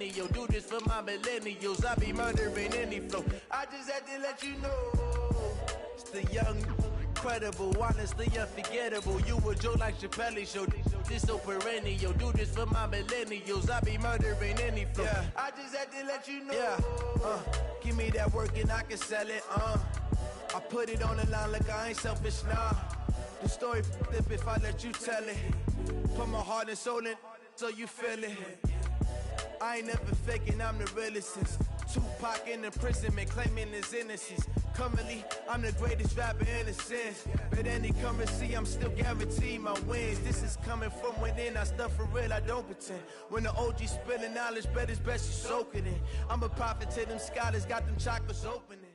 Yo, do this for my millennials. I be murdering any flow. I just had to let you know. It's the young, incredible, honestly unforgettable. You a Joe like Chappelle show. This so perennial. Do this for my millennials. I be murdering any flow. Yeah. I just had to let you know. Yeah. Give me that work and I can sell it. I put it on the line like I ain't selfish now. The story flip if I let you tell it. Put my heart and soul in so you feel it. I ain't never faking, I'm the realest since Tupac in imprisonment, claiming his innocence. Currently, I'm the greatest rapper in a sense. But any currency, I'm still guaranteed my wins. This is coming from within, I stuff for real, I don't pretend. When the OG spilling knowledge, bet it's best you soak it in. I'm a prophet to them scholars, got them chakras opening.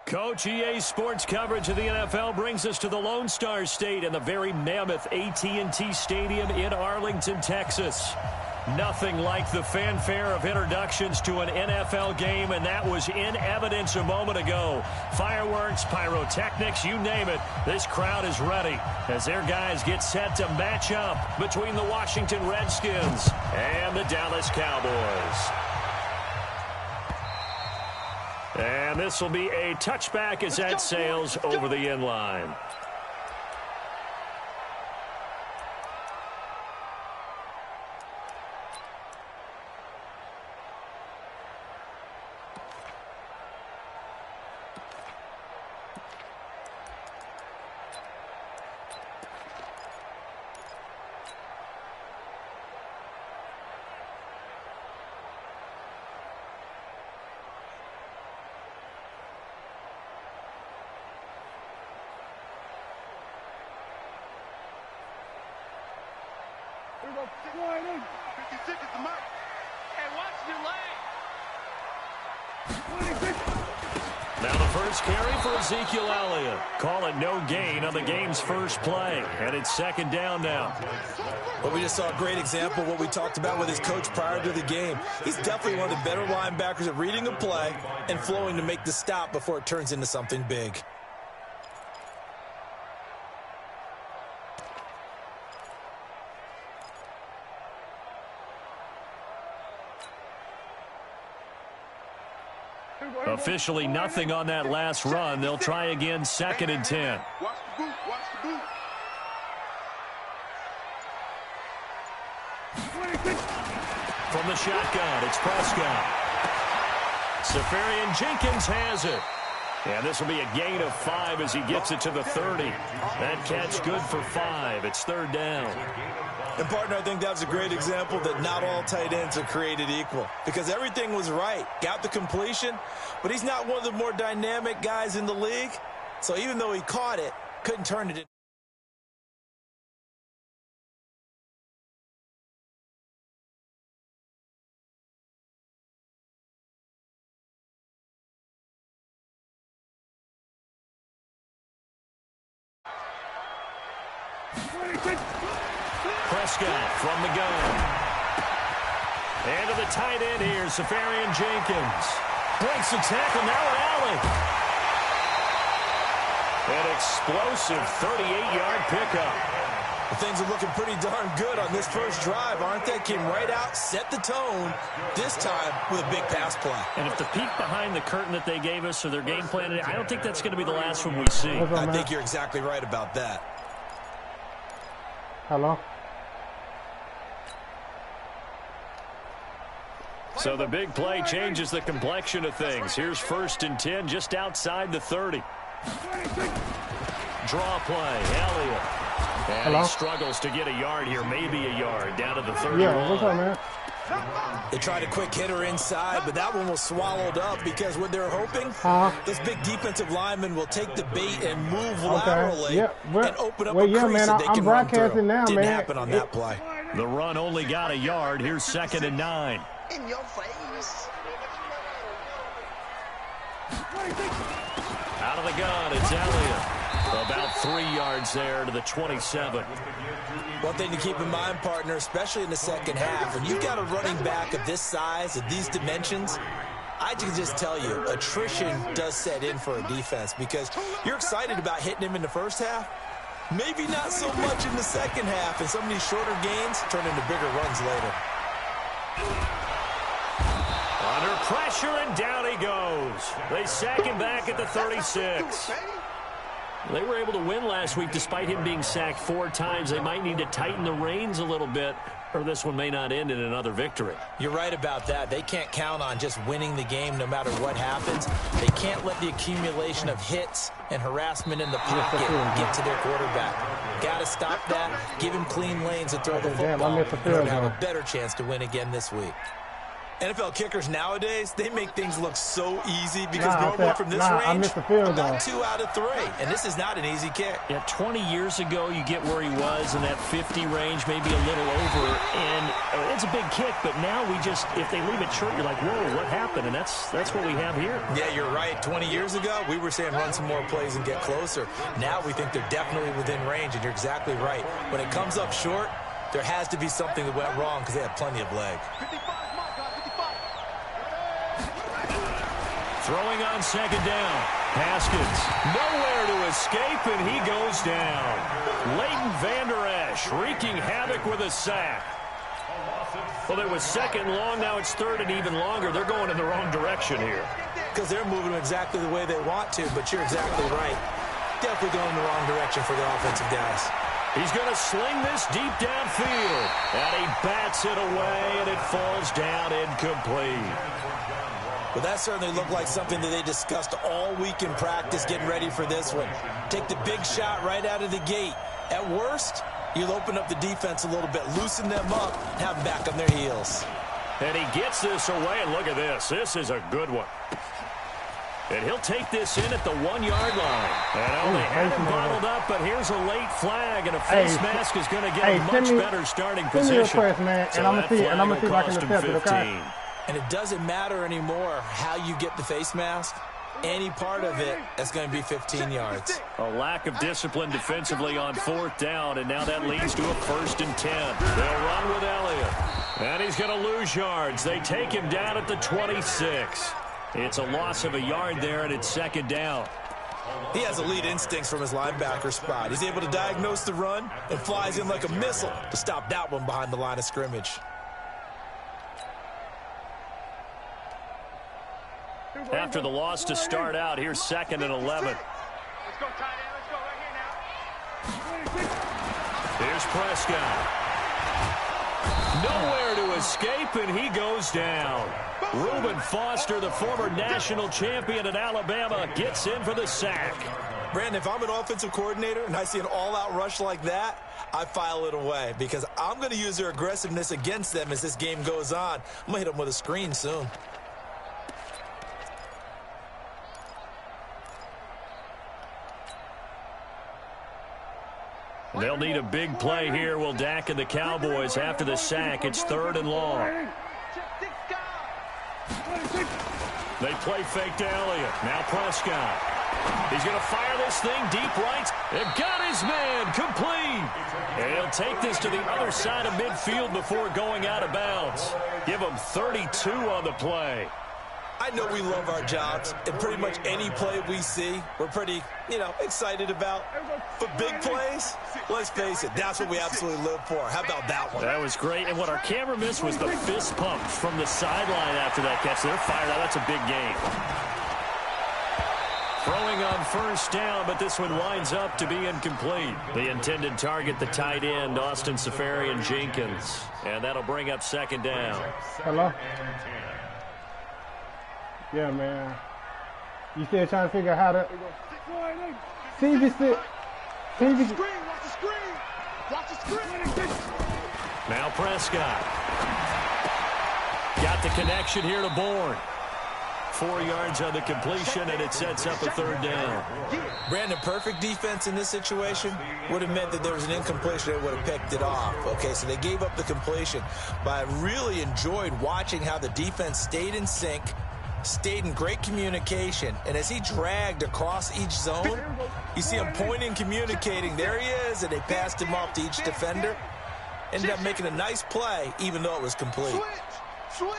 Coach, EA Sports coverage of the NFL brings us to the Lone Star State and the very mammoth AT&T Stadium in Arlington, Texas. Nothing like the fanfare of introductions to an NFL game, and that was in evidence a moment ago. Fireworks, pyrotechnics, you name it. This crowd is ready as their guys get set to match up between the Washington Redskins and the Dallas Cowboys. And this will be a touchback as that sails over the end line. Now the first carry for Ezekiel Elliott. Call it no gain on the game's first play. And it's second down now. Well, we just saw a great example of what we talked about with his coach prior to the game. He's definitely one of the better linebackers at reading a play and flowing to make the stop before it turns into something big. Officially nothing on that last run. They'll try again, 2nd and 10. Watch the boot, watch the boot. From the shotgun, it's Prescott. Safarian Jenkins has it. And this will be a gain of 5 as he gets it to the 30. That catch good for 5. It's 3rd down. And, partner, I think that's a great example that not all tight ends are created equal because everything was right. Got the completion, but he's not one of the more dynamic guys in the league. So even though he caught it, couldn't turn it in. Prescott from the gun. And to the tight end here, Safarian Jenkins. Breaks the tackle, now an alley. An explosive 38-yard pickup. Well, things are looking pretty darn good on this first drive, aren't they? Came right out, set the tone, this time with a big pass play. And if the peek behind the curtain that they gave us or their game plan, I don't think that's going to be the last one we see. I think you're exactly right about that. Hello? So the big play changes the complexion of things. Here's 1st and 10 just outside the 30. Draw play, Elliott. And he struggles to get a yard here, maybe a yard, down to the 30. Yeah, what's up, man? They tried a quick hitter inside, but that one was swallowed up because what they're hoping, this big defensive lineman will take the bait and move laterally and open up a crease that they can run through. Didn't happen on that play. The run only got a yard. Here's 2nd and 9. In your face. Out of the gun, it's Elliott. About 3 yards there to the 27. One thing to keep in mind, partner, especially in the second half, when you've got a running back of this size, of these dimensions, I can just tell you, attrition does set in for a defense because you're excited about hitting him in the first half, Maybe not so much in the second half, and some of these shorter gains turn into bigger runs later. Under pressure, and down he goes. They sack him back at the 36. They were able to win last week despite him being sacked 4 times. They might need to tighten the reins a little bit, or this one may not end in another victory. You're right about that. They can't count on just winning the game no matter what happens. They can't let the accumulation of hits and harassment in the pocket get to their quarterback. Got to stop that, give him clean lanes and throw the football, and have a better chance to win again this week. NFL kickers nowadays, they make things look so easy because normally from this range, about 2 out of 3. And this is not an easy kick. Yeah, 20 years ago, you get where he was in that 50 range, maybe a little over. And it's a big kick, but now we just, if they leave it short, you're like, whoa, what happened? And that's what we have here. Yeah, you're right. 20 years ago, we were saying run some more plays and get closer. Now we think they're definitely within range, and you're exactly right. When it comes up short, there has to be something that went wrong because they have plenty of leg. Throwing on second down. Haskins nowhere to escape, and he goes down. Leighton Vander Esch wreaking havoc with a sack. Well, it was second long. Now it's third and even longer. They're going in the wrong direction here. Because they're moving exactly the way they want to, but you're exactly right. Definitely going in the wrong direction for the offensive guys. He's going to sling this deep downfield. And he bats it away, and it falls down incomplete. Well, that certainly looked like something that they discussed all week in practice getting ready for this one. Take the big shot right out of the gate. At worst, you'll open up the defense a little bit, loosen them up, have them back on their heels. And he gets this away, and look at this. This is a good one. And he'll take this in at the 1-yard line. And they had him bottled up, but here's a late flag, and a face mask is going to get a much better starting position. Send me a request, man, and I'm going to see if I can accept it, okay? And it doesn't matter anymore how you get the face mask. Any part of it, that's going to be 15 yards. A lack of discipline defensively on 4th down, and now that leads to a 1st and 10. They'll run with Elliott. And he's going to lose yards. They take him down at the 26. It's a loss of a yard there, and it's second down. He has elite instincts from his linebacker spot. He's able to diagnose the run and flies in like a missile to stop that one behind the line of scrimmage. After the loss to start out, here's 2nd and 11. Let's go, tight end. Let's go right here now. Here's Prescott. Nowhere to escape, and he goes down. Reuben Foster, the former national champion at Alabama, gets in for the sack. Brandon, if I'm an offensive coordinator and I see an all-out rush like that, I file it away because I'm going to use their aggressiveness against them as this game goes on. I'm going to hit them with a screen soon. They'll need a big play here, will Dak and the Cowboys after the sack. It's 3rd and long. They play fake to Elliott. Now Prescott. He's going to fire this thing deep right. They've got his man complete. And he'll take this to the other side of midfield before going out of bounds. Give him 32 on the play. I know we love our jobs, and pretty much any play we see, we're pretty, excited about. But big plays, let's face it, that's what we absolutely live for. How about that one? That was great, and what our camera missed was the fist pump from the sideline after that catch. They're fired out. That's a big game. Throwing on 1st down, but this one winds up to be incomplete. The intended target, the tight end, Austin Seferian-Jenkins. And that'll bring up 2nd down. Hello? Yeah, man. You still trying to figure out how to... See if it's the... Watch the screen. Watch the screen. Now Prescott. Got the connection here to Bourne. 4 yards on the completion, and it sets up a 3rd down. Brandon, perfect defense in this situation would have meant that there was an incompletion that would have picked it off. Okay, so they gave up the completion. But I really enjoyed watching how the defense stayed in sync, stayed in great communication, and as he dragged across each zone, you see him pointing, communicating. There he is, and they passed him off to each defender. Ended up making a nice play, even though it was complete. Switch.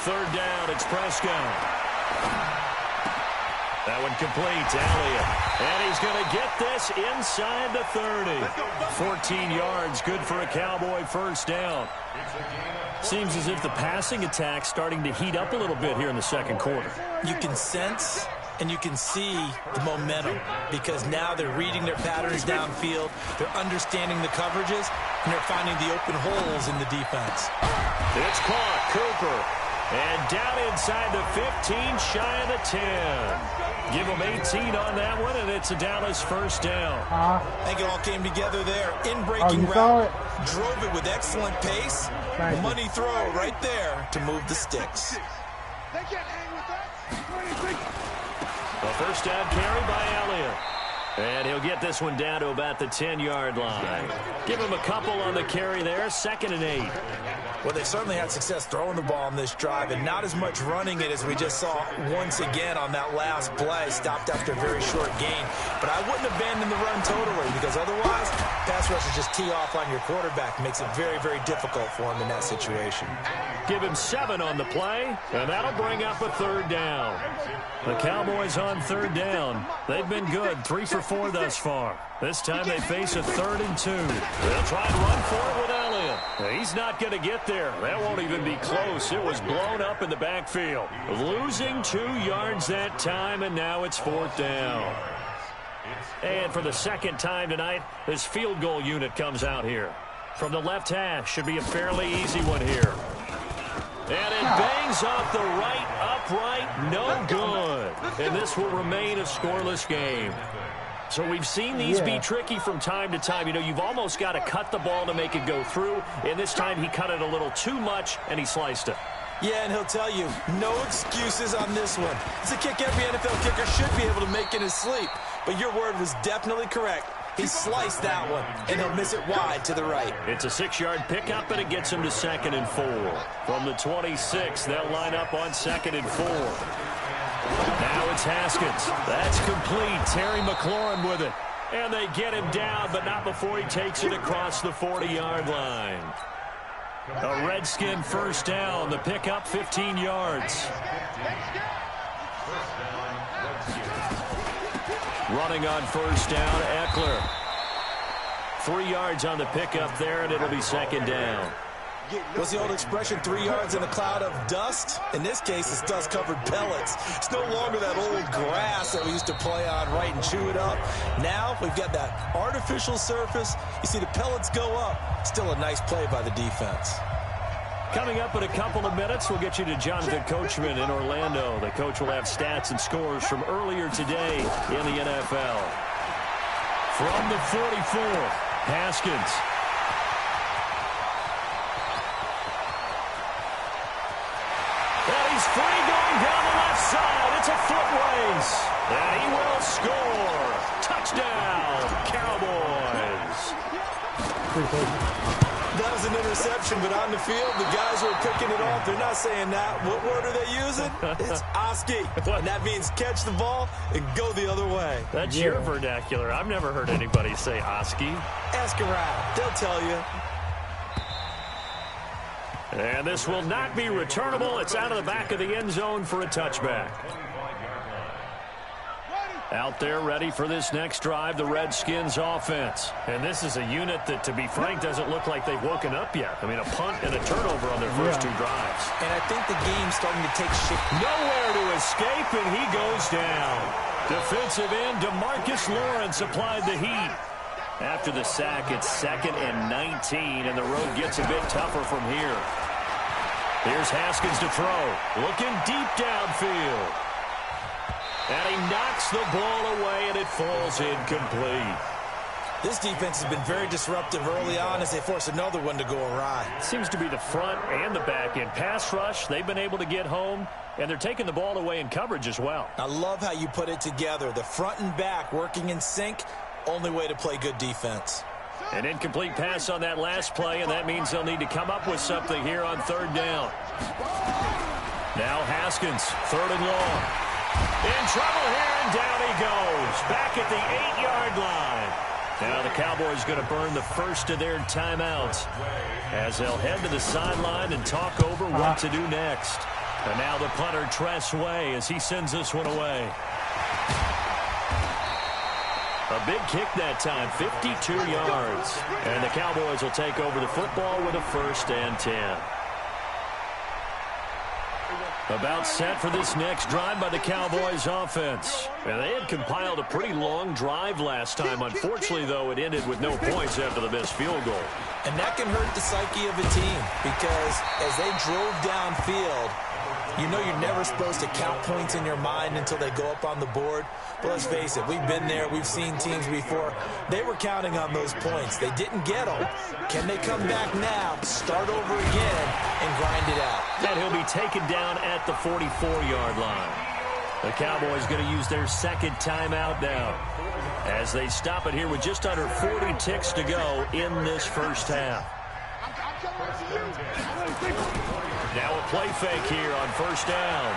third down. It's Prescott. That one complete to Elliott. And he's going to get this inside the 30. 14 yards, good for a Cowboy first down. Seems as if the passing attack's starting to heat up a little bit here in the second quarter. You can sense and you can see the momentum because now they're reading their patterns downfield, they're understanding the coverages, and they're finding the open holes in the defense. It's caught, Cooper. And down inside the 15, shy of the 10. Give them 18 on that one, and it's a Dallas first down. I think it all came together there. In-breaking route, drove it with excellent pace. Money throw right there to move the sticks. They can't hang with that. A first down carry by Elliott. And he'll get this one down to about the 10-yard line. Give him a couple on the carry there, 2nd and 8. Well, they certainly had success throwing the ball on this drive, and not as much running it as we just saw once again on that last play. Stopped after a very short gain. But I wouldn't abandon the run totally because otherwise, pass rushers just tee off on your quarterback. Makes it very, very difficult for him in that situation. Give him 7 on the play, and that'll bring up a third down. The Cowboys on third down. They've been good, 3 for 4 thus far. This time they face a 3rd and 2. They'll try and run for it with Elliott. He's not going to get there. That won't even be close. It was blown up in the backfield. Losing 2 yards that time, and now it's 4th down. And for the second time tonight, this field goal unit comes out here. From the left hash, should be a fairly easy one here. And it bangs off the right upright, no good. And this will remain a scoreless game. So we've seen these be tricky from time to time. You know, you've almost got to cut the ball to make it go through. And this time he cut it a little too much, and he sliced it. Yeah, and he'll tell you, no excuses on this one. It's a kick every NFL kicker should be able to make in his sleep. But your word was definitely correct. He sliced that one, and he'll miss it wide to the right. It's a 6-yard pickup, and it gets him to 2nd and 4. From the 26, they'll line up on 2nd and 4. Now it's Haskins. That's complete. Terry McLaurin with it. And they get him down, but not before he takes it across the 40-yard line. A Redskin first down. The pickup, 15 yards. Running on first down, Eckler. 3 yards on the pickup there, and it'll be 2nd down. What's the old expression, 3 yards in a cloud of dust? In this case, it's dust-covered pellets. It's no longer that old grass that we used to play on, right, and chew it up. Now we've got that artificial surface. You see the pellets go up. Still a nice play by the defense. Coming up in a couple of minutes, we'll get you to Jonathan Coachman in Orlando. The coach will have stats and scores from earlier today in the NFL. From the 44, Haskins. And he's free going down the left side. It's a foot race. And he will score. Touchdown, Cowboys. That was an interception, but on the field, the guys who are picking it off, they're not saying that. What word are they using? It's Oski. And that means catch the ball and go the other way. That's your vernacular. I've never heard anybody say Oski. Ask around. They'll tell you. And this will not be returnable. It's out of the back of the end zone for a touchback. Out there ready for this next drive, the Redskins offense. And this is a unit that, to be frank, doesn't look like they've woken up yet. I mean, a punt and a turnover on their first 2 drives. And I think the game's starting to take shape. Nowhere to escape, and he goes down. Defensive end DeMarcus Lawrence applied the heat. After the sack, it's 2nd and 19, and the road gets a bit tougher from here. Here's Haskins to throw. Looking deep downfield. And he knocks the ball away, and it falls incomplete. This defense has been very disruptive early on as they force another one to go awry. Seems to be the front and the back end. Pass rush, they've been able to get home, and they're taking the ball away in coverage as well. I love how you put it together. The front and back working in sync, only way to play good defense. An incomplete pass on that last play, and that means they'll need to come up with something here on 3rd down. Now Haskins, 3rd and long. In trouble here, and down he goes. Back at the 8-yard line. Now the Cowboys going to burn the first of their timeouts as they'll head to the sideline and talk over what to do next. And now the punter, Tressway, as he sends this one away. A big kick that time, 52 yards. And the Cowboys will take over the football with a 1st and 10. About set for this next drive by the Cowboys offense. And they had compiled a pretty long drive last time. Unfortunately, though, it ended with no points after the missed field goal. And that can hurt the psyche of a team because as they drove downfield, you know you're never supposed to count points in your mind until they go up on the board. But let's face it, we've been there. We've seen teams before. They were counting on those points. They didn't get them. Can they come back now, start over again, and grind it out? And he'll be taken down at the 44-yard line. The Cowboys going to use their 2nd timeout now as they stop it here with just under 40 ticks to go in this first half. Now a play fake here on 1st down.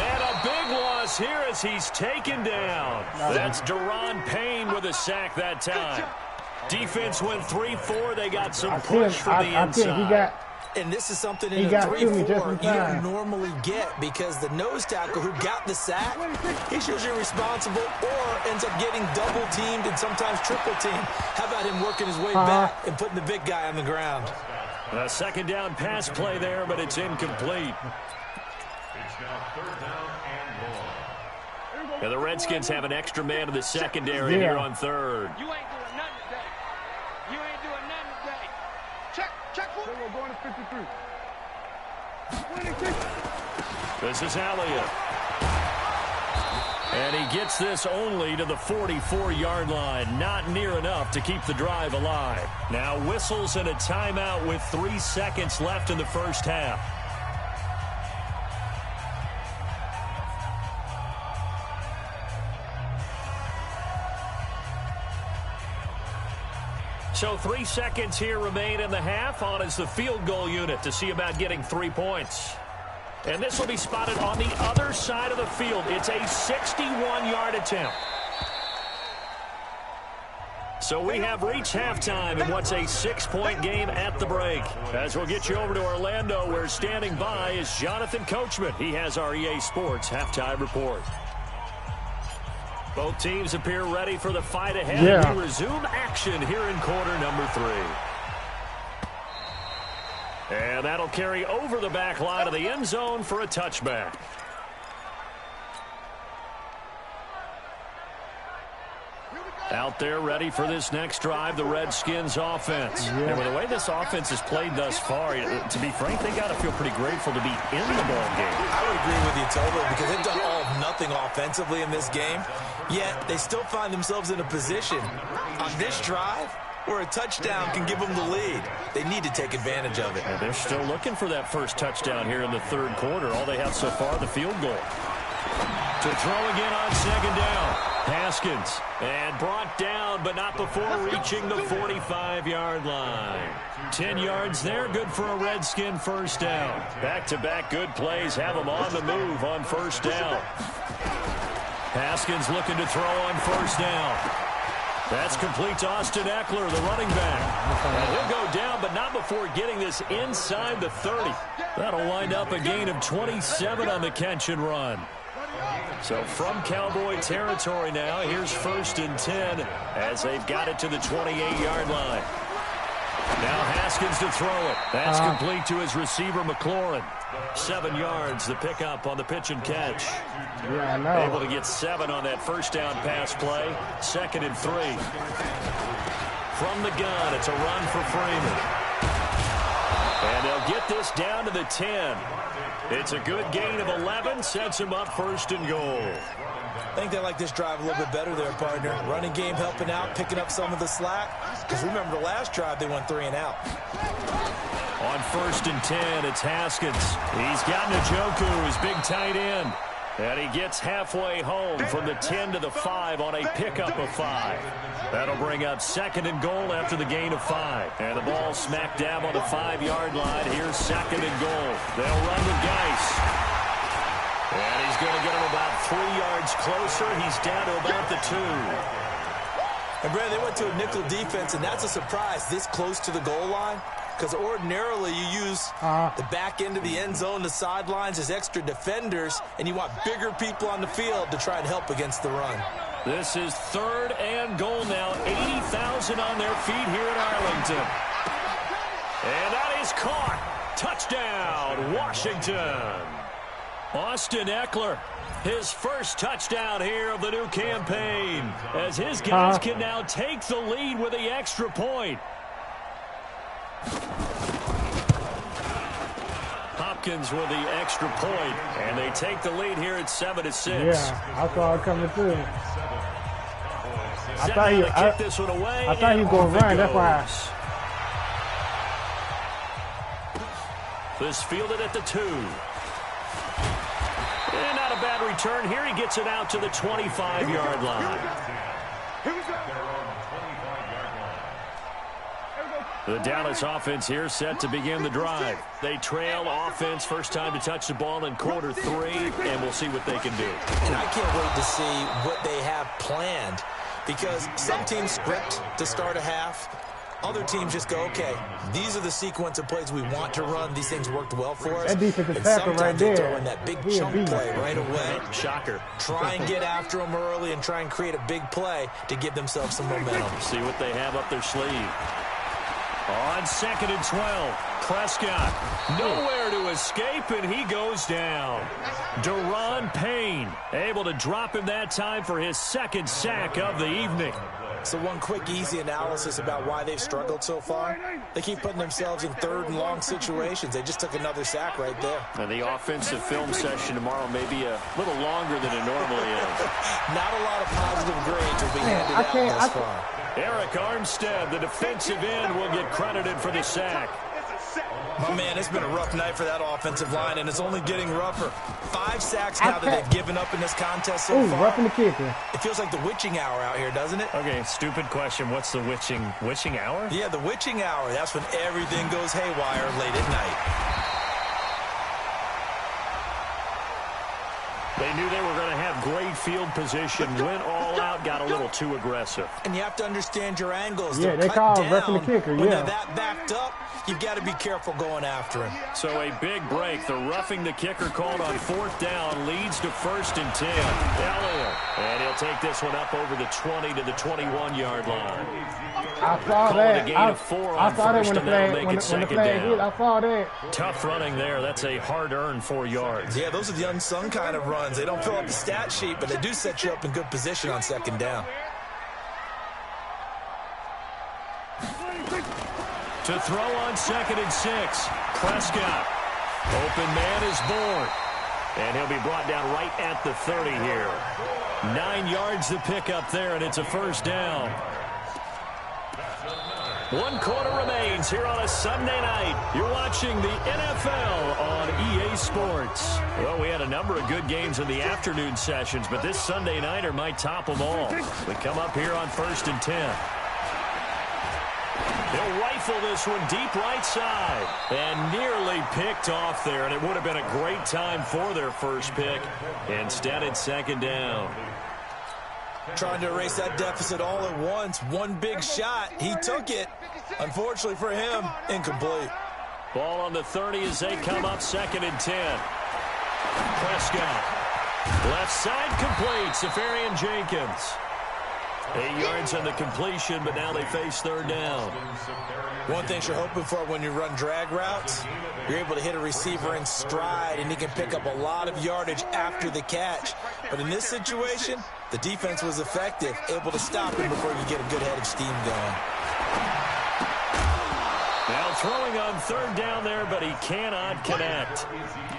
And a big loss here as he's taken down. That's Deron Payne with a sack that time. Defense went 3-4. They got some push from the inside. And this is something in a 3-4 you don't normally get because the nose tackle who got the sack, he's usually responsible or ends up getting double teamed and sometimes triple teamed. How about him working his way back and putting the big guy on the ground? A 2nd down pass play there, but it's incomplete. And the Redskins have an extra man in the secondary here on 3rd. You ain't doing nothing today. You ain't doing nothing today. Check. We're going to 53. This is Elliott. And he gets this only to the 44-yard line. Not near enough to keep the drive alive. Now whistles and a timeout with 3 seconds left in the first half. So 3 seconds here remain in the half. On is the field goal unit to see about getting 3 points. And this will be spotted on the other side of the field. It's a 61-yard attempt. So we have reached halftime in what's a 6-point game at the break. As we'll get you over to Orlando, where standing by is Jonathan Coachman. He has our EA Sports halftime report. Both teams appear ready for the fight ahead. And we resume action here in quarter number 3. And that'll carry over the back line of the end zone for a touchback. Out there ready for this next drive, the Redskins offense. And with the way this offense has played thus far, to be frank, they got to feel pretty grateful to be in the ball game. I would agree with you totally because they've done all of nothing offensively in this game, yet they still find themselves in a position on this drive where a touchdown can give them the lead. They need to take advantage of it. And they're still looking for that first touchdown here in the 3rd quarter. All they have so far, the field goal. To throw again on 2nd down. Haskins. And brought down, but not before reaching the 45-yard line. 10 yards there. Good for a Redskin first down. Back-to-back good plays have them on the move on 1st down. Haskins looking to throw on 1st down. That's complete to Austin Eckler, the running back. And he'll go down, but not before getting this inside the 30. That'll wind up a gain of 27 on the catch and run. So from Cowboy territory now, here's 1st and 10 as they've got it to the 28-yard line. Now Haskins to throw it. That's complete to his receiver, McLaurin. 7 yards, the pickup on the pitch and catch. Yeah, I know. Able to get 7 on that first down pass play. 2nd and 3. From the gun, it's a run for Freeman. And they'll get this down to the 10. It's a good gain of 11, sets him up 1st and goal. I think they like this drive a little bit better there, partner. Running game helping out, picking up some of the slack. Because remember, the last drive, they went 3 and out. On 1st and 10, it's Haskins. He's got Njoku, his big tight end. And he gets halfway home from the 10 to the 5 on a pickup of 5. That'll bring up 2nd and goal after the gain of 5. And the ball smack dab on the 5-yard line. Here's 2nd and goal. They'll run with Geis. And he's going to get him about 3 yards closer. He's down to about the 2. And, Brad, they went to a nickel defense, and that's a surprise this close to the goal line. because ordinarily you use the back end of the end zone, the sidelines as extra defenders, and you want bigger people on the field to try and help against the run. This is 3rd and goal now. 80,000 on their feet here at Arlington. And that is caught. Touchdown, Washington. Austin Eckler, his first touchdown here of the new campaign, as his guys can now take the lead with the extra point. Hopkins with the extra point, and they take the lead here at 7-6. Yeah, I saw it coming through. I thought he was going to run, that's why. This fielded at the 2. And not a bad return here. He gets it out to the 25-yard line. The Dallas offense here set to begin the drive. They trail offense, first time to touch the ball in quarter 3, and we'll see what they can do. And I can't wait to see what they have planned, because some teams script to start a half. Other teams just go, okay, these are the sequence of plays we want to run. These things worked well for us. That defensive and tackle right there. Sometimes they throw in that big chunk play right away. Shocker. Try and get after them early and try and create a big play to give themselves some momentum. See what they have up their sleeve. On 2nd and 12, Prescott nowhere to escape, and he goes down. Deron Payne able to drop him that time for his 2nd sack of the evening. So one quick, easy analysis about why they've struggled so far. They keep putting themselves in 3rd and long situations. They just took another sack right there. And the offensive film session tomorrow may be a little longer than it normally is. Not a lot of positive grades will be handed out thus far. Eric Armstead, the defensive end, will get credited for the sack. My man, it's been a rough night for that offensive line, and it's only getting rougher. 5 sacks now that they've given up in this contest so far. Roughing the kicker. It feels like the witching hour out here, doesn't it? Okay, stupid question. What's the witching hour? Yeah, the witching hour. That's when everything goes haywire late at night. They knew they were going to have great field position, went all out, got a little too aggressive. And you have to understand your angles. Yeah, they call roughing the kicker, when they're that backed up, you've got to be careful going after him. So a big break. The roughing the kicker called on 4th down leads to 1st and 10. Elliott. And he'll take this one up over the 20 to the 21-yard line. I saw that. I saw that when the flag hit. I saw that. Tough running there. That's a hard-earned 4 yards. Yeah, those are the unsung kind of runs. They don't fill up the stat sheet, but they do set you up in good position on 2nd down. To throw on 2nd and 6. Prescott. Open man is born. And he'll be brought down right at the 30 here. 9 yards to pick up there, and it's a 1st down. 1 quarter remains here on a Sunday night. You're watching the NFL on EA Sports. Well, we had a number of good games in the afternoon sessions, but this Sunday nighter might top them all. We come up here on 1st and 10. He'll rifle this one deep right side. And nearly picked off there, and it would have been a great time for their first pick. Instead, it's 2nd down. Trying to erase that deficit all at once. One big shot. He took it. Unfortunately for him, incomplete. Ball on the 30 as they come up 2nd and 10. Prescott. Left side complete. Safarian Jenkins. 8 yards on the completion, but now they face 3rd down. One thing you're hoping for when you run drag routes, you're able to hit a receiver in stride, and he can pick up a lot of yardage after the catch. But in this situation, the defense was effective, able to stop him before you get a good head of steam going. Now throwing on 3rd down there, but he cannot connect.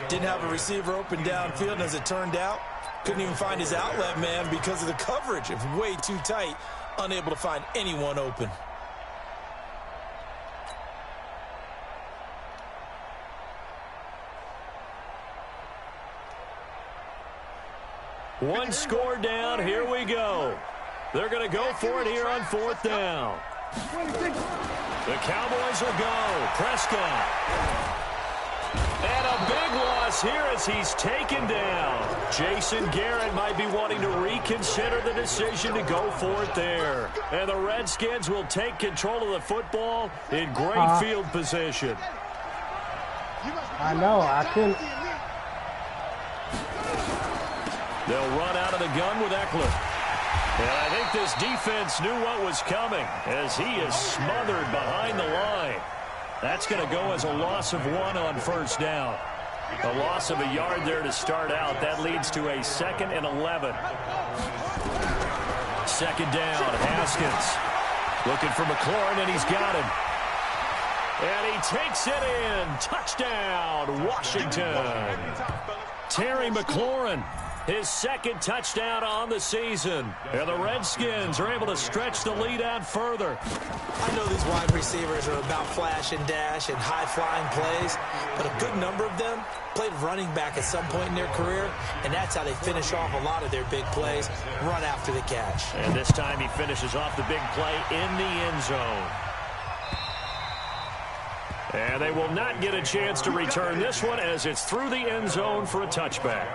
Didn't have a receiver open downfield, and as it turned out, couldn't even find his outlet man because of the coverage. It was way too tight, unable to find anyone open. One score down. Here we go. They're going to go for it here on 4th down. The Cowboys will go. Prescott. And a big loss here as he's taken down. Jason Garrett might be wanting to reconsider the decision to go for it there. And the Redskins will take control of the football in great field position. I know, I couldn't. They'll run out of the gun with Eckler. And I think this defense knew what was coming as he is smothered behind the line. That's going to go as a loss of 1 on first down. A loss of a yard there to start out. That leads to a 2nd and 11. Second down, Haskins. Looking for McLaurin, and he's got him. And he takes it in. Touchdown, Washington. Terry McLaurin, his 2nd touchdown on the season. And the Redskins are able to stretch the lead out further. I know these wide receivers are about flash and dash and high-flying plays, but a good number of them played running back at some point in their career, and that's how they finish off a lot of their big plays, run after the catch. And this time he finishes off the big play in the end zone. And they will not get a chance to return this one as it's through the end zone for a touchback.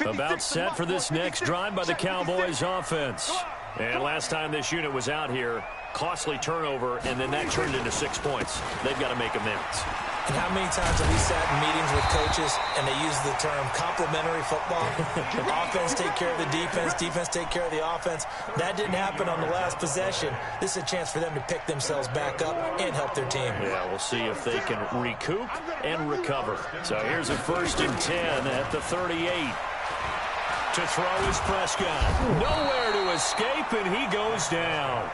About set for this next drive by the Cowboys offense. And last time this unit was out here, costly turnover, and then that turned into 6 points. They've got to make amends. And how many times have we sat in meetings with coaches and they use the term complementary football? Offense take care of the defense, defense take care of the offense. That didn't happen on the last possession. This is a chance for them to pick themselves back up and help their team. Yeah, we'll see if they can recoup and recover. So here's a 1st and 10 at the 38. To throw is Prescott. Nowhere to escape, and he goes down.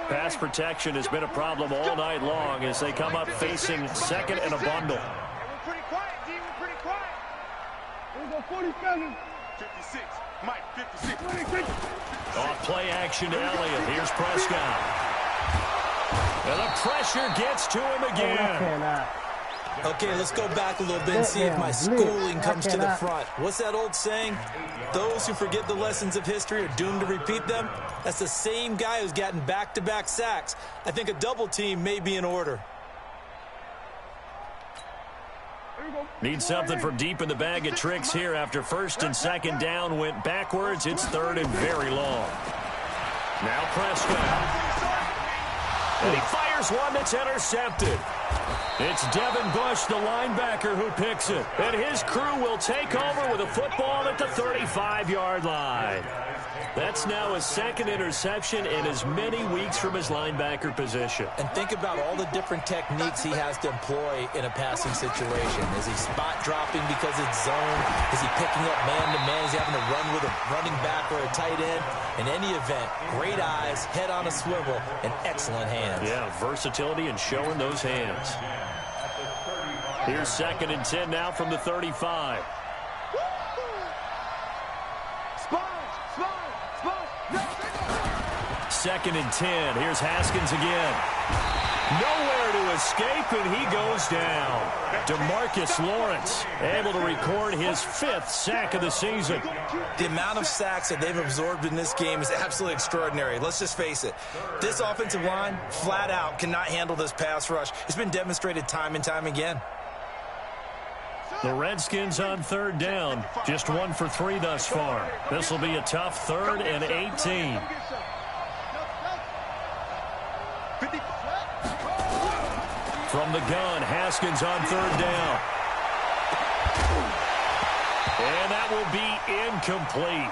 Pass protection has been a problem all night long as they come up facing 2nd and a bundle. We're pretty quiet, D. We're pretty quiet. Here we go, 47. 56. Mike, 56. Off play action to Elliott. Here's Prescott. And the pressure gets to him again. Okay, let's go back a little bit and see if my schooling comes to the front. What's that old saying? Those who forget the lessons of history are doomed to repeat them. That's the same guy who's gotten back-to-back sacks. I think a double team may be in order. Need something from deep in the bag of tricks here after 1st and 2nd down went backwards. It's 3rd and very long. Now Prescott. And he fires one that's intercepted. It's Devin Bush, the linebacker, who picks it. And his crew will take over with a football at the 35-yard line. That's now his 2nd interception in as many weeks from his linebacker position. And think about all the different techniques he has to employ in a passing situation. Is he spot dropping because it's zone? Is he picking up man-to-man? Is he having to run with a running back or a tight end? In any event, great eyes, head on a swivel, and excellent hands. Yeah, versatility and showing those hands. Here's 2nd and 10 now from the 35. Second and 10. Here's Haskins again. Nowhere to escape, and he goes down. DeMarcus Lawrence able to record his 5th sack of the season. The amount of sacks that they've absorbed in this game is absolutely extraordinary. Let's just face it. This offensive line, flat out, cannot handle this pass rush. It's been demonstrated time and time again. The Redskins on 3rd down. Just 1 for 3 thus far. This will be a tough 3rd and 18. From the gun, Haskins on 3rd down. And that will be incomplete.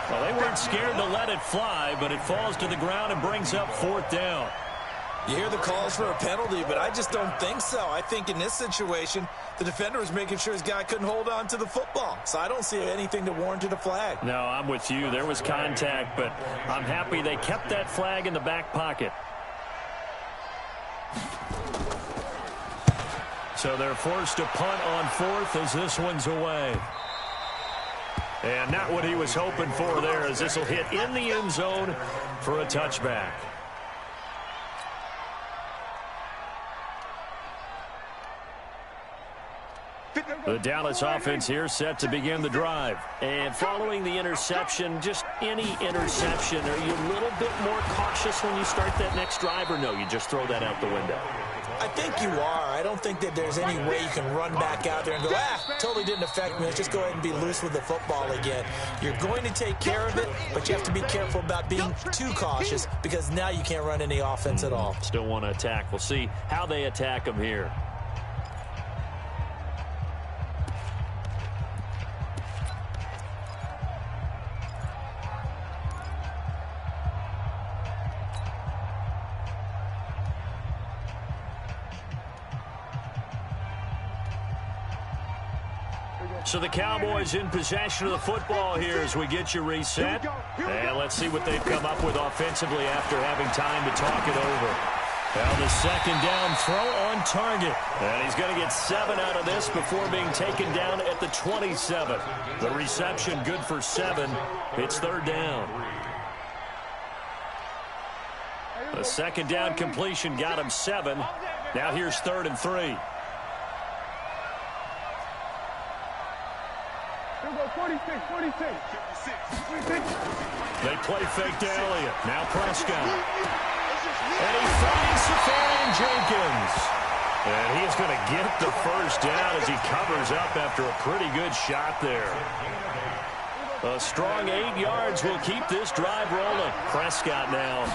Well, they weren't scared to let it fly, but it falls to the ground and brings up 4th down. You hear the calls for a penalty, but I just don't think so. I think in this situation, the defender was making sure his guy couldn't hold on to the football. So I don't see anything that warranted a flag. No, I'm with you. There was contact, but I'm happy they kept that flag in the back pocket. So they're forced to punt on 4th as this one's away. And not what he was hoping for there, as this will hit in the end zone for a touchback. The Dallas offense here set to begin the drive. And following the interception, just any interception, are you a little bit more cautious when you start that next drive, or no, you just throw that out the window? I think you are. I don't think that there's any way you can run back out there and go, totally didn't affect me. Let's just go ahead and be loose with the football again. You're going to take care of it, but you have to be careful about being too cautious because now you can't run any offense at all. Still want to attack. We'll see how they attack them here. So the Cowboys in possession of the football here as we get you reset. And let's see what they've come up with offensively after having time to talk it over. Now the second down throw on target. And he's going to get 7 out of this before being taken down at the 27. The reception good for 7. It's third down. The second down completion got him 7. Now here's 3rd and 3. 46. They play fake to Elliott. Now Prescott. And he finds Safarian Jenkins. And he's going to get the first down as he covers up after a pretty good shot there. A strong 8 yards will keep this drive rolling. Prescott now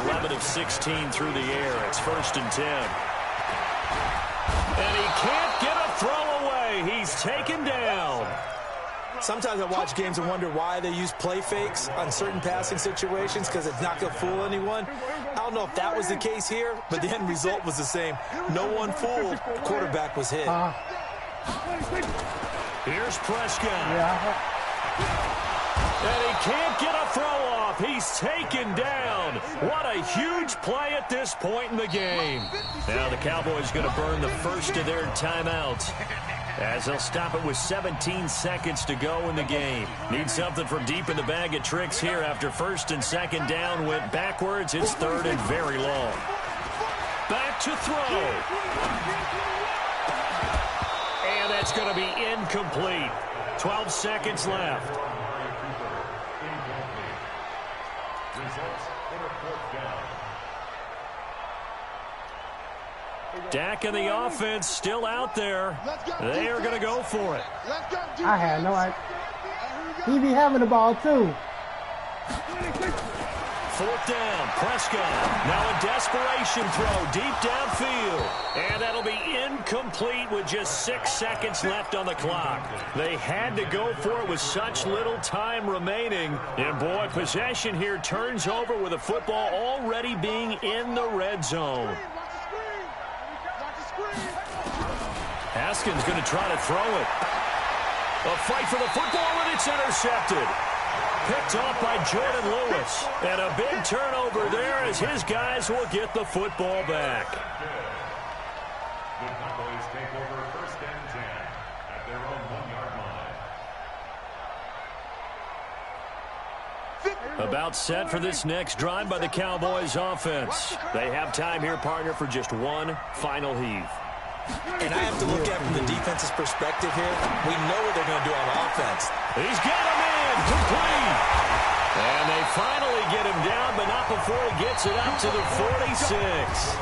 11 of 16 through the air. It's 1st and 10. And he can't get a throw away. He's taken down. Sometimes I watch games and wonder why they use play fakes on certain passing situations because it's not going to fool anyone. I don't know if that was the case here, but the end result was the same. No one fooled. The quarterback was hit. Here's Prescott. And he can't get a throw off. He's taken down. What a huge play at this point in the game. Now the Cowboys going to burn the first of their timeouts, as they'll stop it with 17 seconds to go in the game. Need something from deep in the bag of tricks here after 1st and 2nd down went backwards. It's 3rd and very long. Back to throw. And that's going to be incomplete. 12 seconds left. Dak and the offense still out there. They are going to go for it. I had no idea. He be having the ball too. 4th down, Prescott. Now a desperation throw deep downfield. And that'll be incomplete with just 6 seconds left on the clock. They had to go for it with such little time remaining. And boy, possession here turns over with the football already being in the red zone. Haskins going to try to throw it. A fight for the football, and it's intercepted. Picked off by Jordan Lewis. And a big turnover there as his guys will get the football back. The Cowboys take over 1st and 10 at their own 1-yard line. About set for this next drive by the Cowboys offense. They have time here, partner, for just one final heave. And I have to look at it from the defense's perspective here. We know what they're going to do on offense. He's got him in, complete. And they finally get him down, but not before he gets it up to the 46.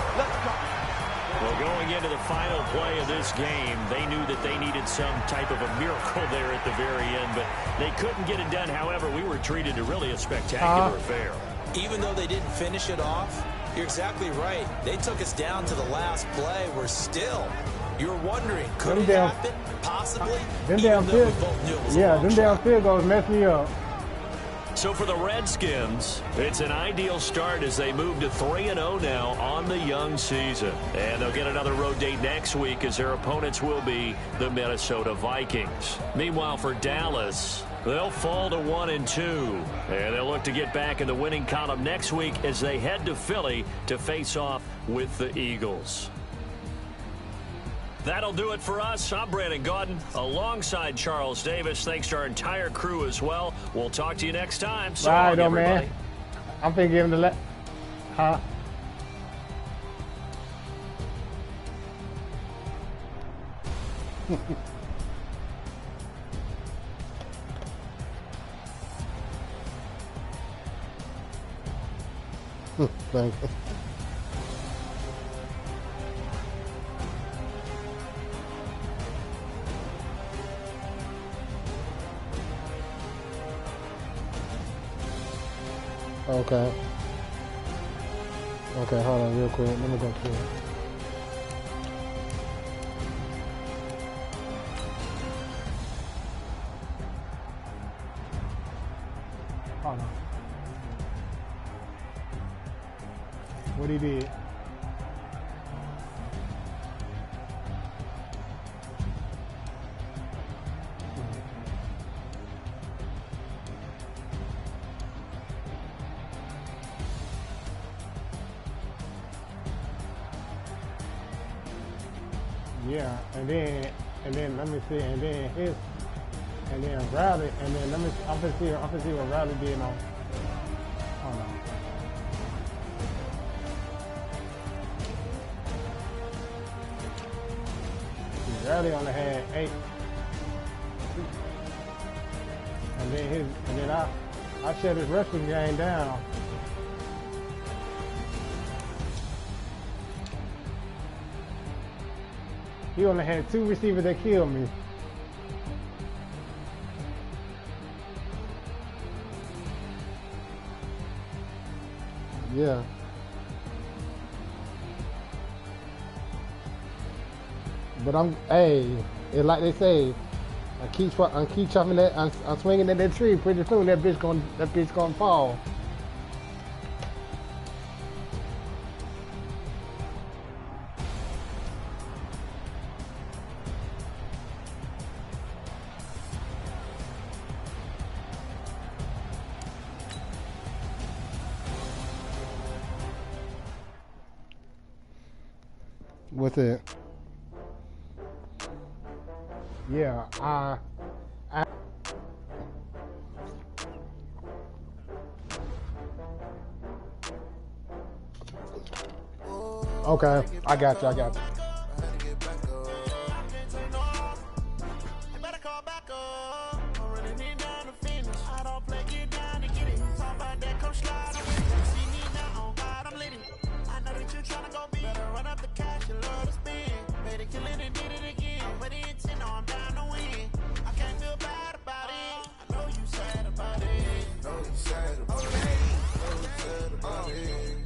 Well, going into the final play of this game, they knew that they needed some type of a miracle there at the very end, but they couldn't get it done. However, we were treated to really a spectacular affair. Even though they didn't finish it off, you're exactly right. They took us down to the last play. We're still. You're wondering, could it happen? Possibly. Them damn field goals mess me up. So for the Redskins, it's an ideal start as they move to 3-0 now on the young season. And they'll get another road date next week as their opponents will be the Minnesota Vikings. Meanwhile, for Dallas, they'll fall to 1-2. And they'll look to get back in the winning column next week as they head to Philly to face off with the Eagles. That'll do it for us. I'm Brandon Gaudin alongside Charles Davis. Thanks to our entire crew as well. We'll talk to you next time. So long, everybody. Man. I'm thinking give him the Thank you. Okay. Okay, hold on real quick. Let me go to it. Hold on. What he did. Yeah, and then let me see, and then his, and then Riley, and then I'm gonna see what Riley did on. Hold on. See, Riley only had 8, and then I shut his wrestling game down. He only had 2 receivers that killed me. Yeah. But it's like they say, I keep chopping that, I'm swinging at that tree. Pretty soon that bitch gonna fall. What's it? Yeah, okay, I got you.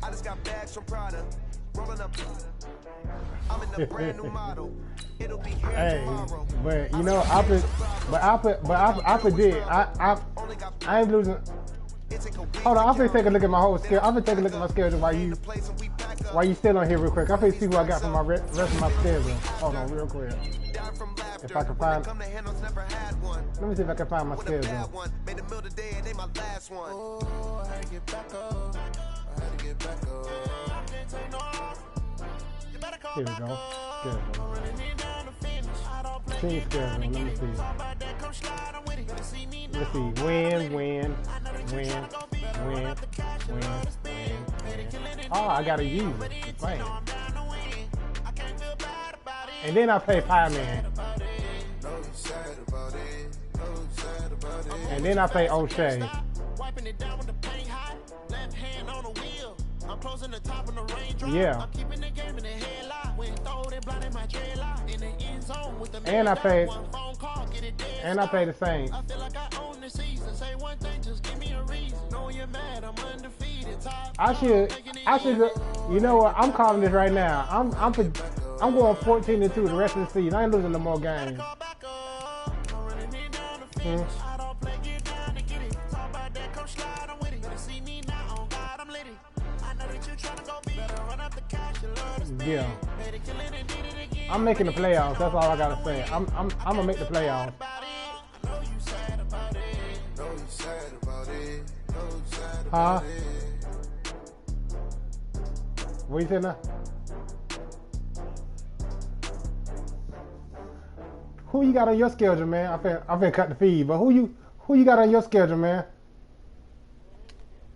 I just got bags from Prada, rolling up. I'm in a brand new model. It'll be here tomorrow. But you know, I predict. I ain't losing. Hold on, I'm gonna take a look at my whole schedule. I'm gonna take a look at my schedule while you still on here real quick. I'm gonna see who I got for my rest of my schedule. Hold on, real quick. If I can find, let me see if I can find my schedule. Here we go. Schedule. Team schedule. Let me see. Let's see. Win. Oh, I gotta use it. It's fine. And then I play Fireman. And then I play O'Shea. Yeah. And I play the Saints. I should. You know what? I'm calling this right now. I'm going 14-2 the rest of the season. I ain't losing no more games. Yeah. I'm making the playoffs. That's all I gotta say. I'm gonna make the playoffs. Huh? What you saying now? Who you got on your schedule, man? I finna cut the feed, but who you got on your schedule, man?